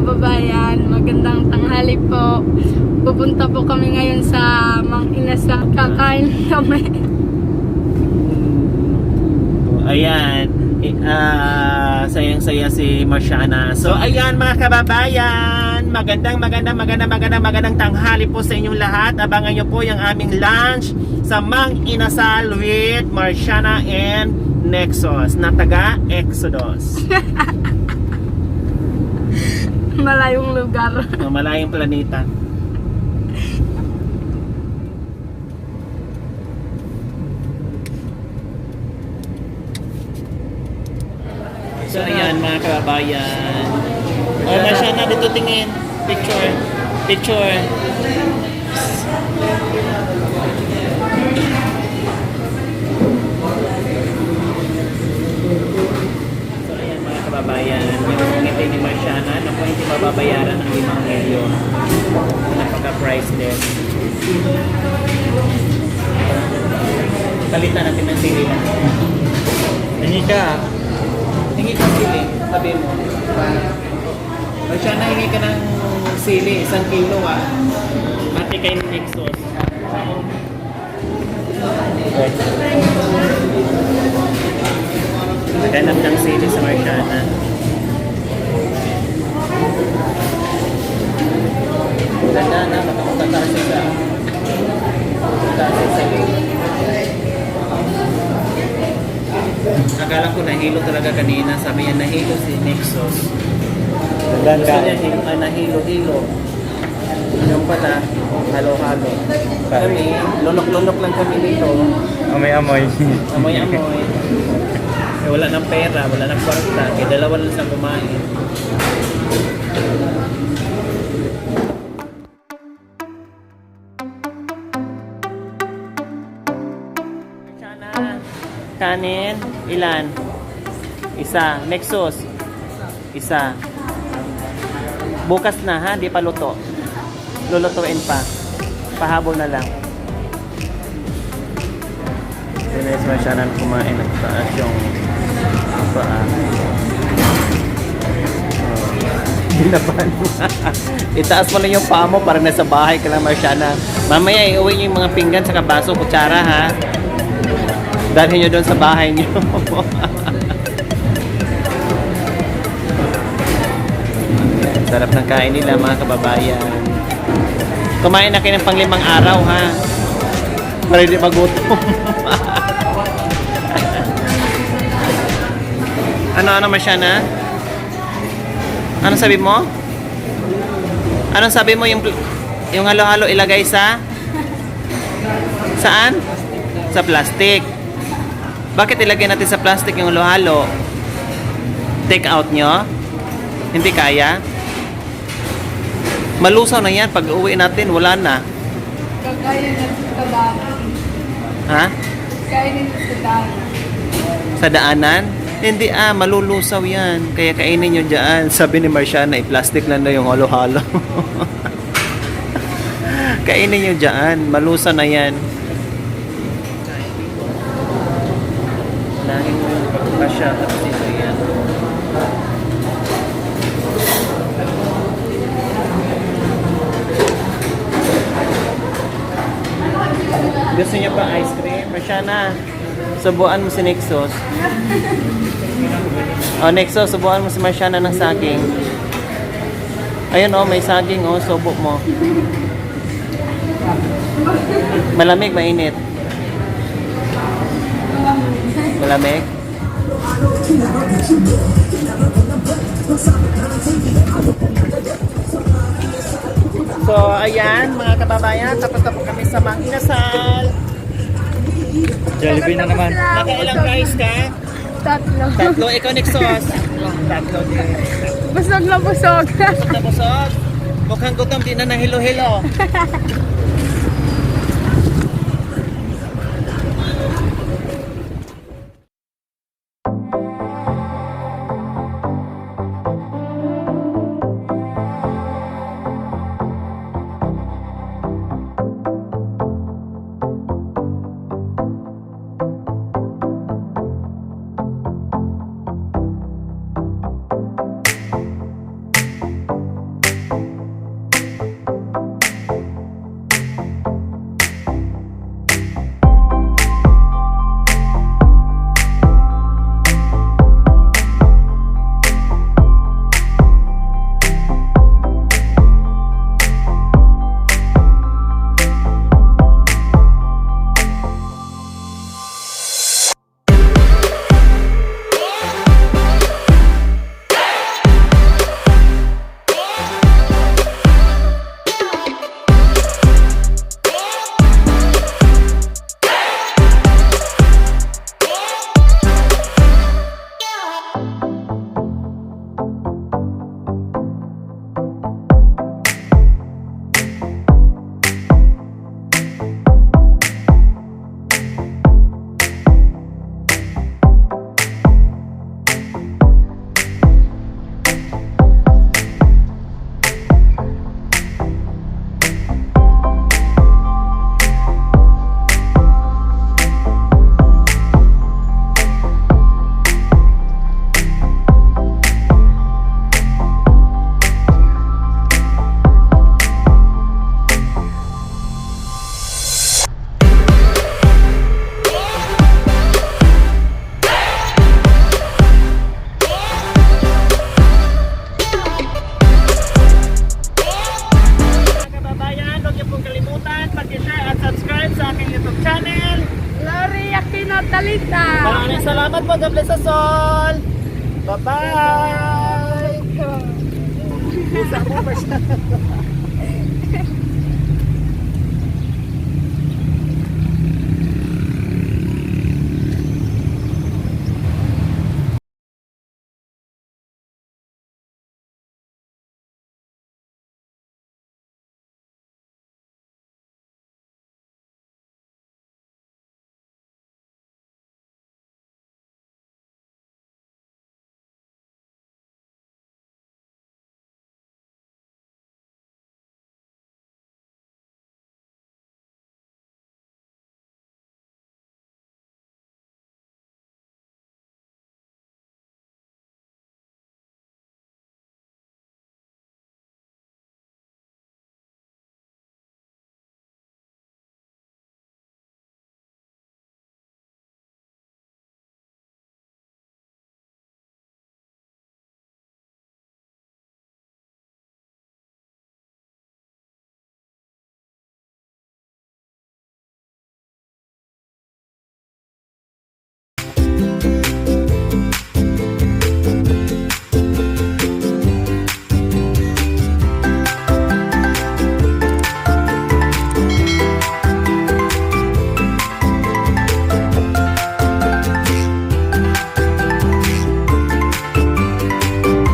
kababayan, magandang tanghali po. Pupunta po kami ngayon sa Mang Inasal. Kakain kami. Ayan, sayang-saya si Marciana. So ayan mga kababayan, magandang tanghali po sa inyong lahat. Abangan nyo po yung aming lunch sa Mang Inasal with Marciana and Nexus na taga Exodus. Malayong lugar. Malayong planeta. So ayan mga kababayan. Oh, Marciana, dito tingin. Picture. Picture. So ayan mga kababayan. Yung ngiti ni Marciana na po hindi mababayaran ang 5 milyon. Napaka-priceless. Palitan natin ng sili lang. Hingi ka. Hingi ka sili. Sabi mo. Marciana, hingi ka ng sili. 1 kilo Pati kay Nexus. Ganap ng sili sa Marciana. Ganda na. Matakas siya. Matakas siya. Akala ko nahilo talaga kanina. Sabi niya nahilo si Nexus. Gusto niya nahilo-hilo. Yung pala, halo-halo. Kami, lunok-lunok lang kami dito. Amoy-amoy. Amoy-amoy. Wala ng pera, wala ng kwarta. Kaya dalawa lang sa kumain. Kanin, ilan? Isa. Nexus. Isa. Bukas na ha, di pa luto. Lulutuin pa. Pahabol na lang. Sinis Marciana kumain at taas yung paa. Binaban mo. Itaas mo lang yung paa mo para nasa bahay ka lang, Marciana. Mamaya iuwi niyo yung mga pinggan sa baso, kutsara ha. Dalhin nyo doon sa bahay nyo. Sarap ng kain nila mga kababayan. Kumain na kayo ng pang 5 araw ha. Para hindi magutom. Ano Marciana? Ano sabi mo? Anong sabi mo yung halo-halo ilagay sa? Saan? Sa plastic. Bakit ilagay natin sa plastic yung halo-halo? Take out nyo? Hindi kaya? Malusaw na yan. Pag uwi natin, wala na. Kakainin na sa daanan. Ha? Kainin na sa daanan. Sa daanan? Hindi malulusaw yan. Kaya kainin nyo dyan. Sabi ni Marciana, i-plastic lang na yung halo-halo. Kainin nyo dyan. Malusaw na yan. Unahin mo yung pagkasya at sito yan. Gusto niya pa ice cream? Marciana, subuan mo si Nexus. Nexus, subuan mo si Marciana ng saging. Ayun may saging subo mo. Malamig, mainit? Malamig? So, ayan mga kababayan, tapos na po kami sa Mang Inasal. Jollibee na naman. Nakailang guys ka? 3. 3, ikaw Nexus. 3 din. Busog na busog. Busog na busog. Mukhang gutom, di na nahilo-hilo. mag-subscribe sa aking YouTube channel. Lori Aquino Talita. Maraming salamat po. God bless us all. Bye-bye. Isa mo pa siya.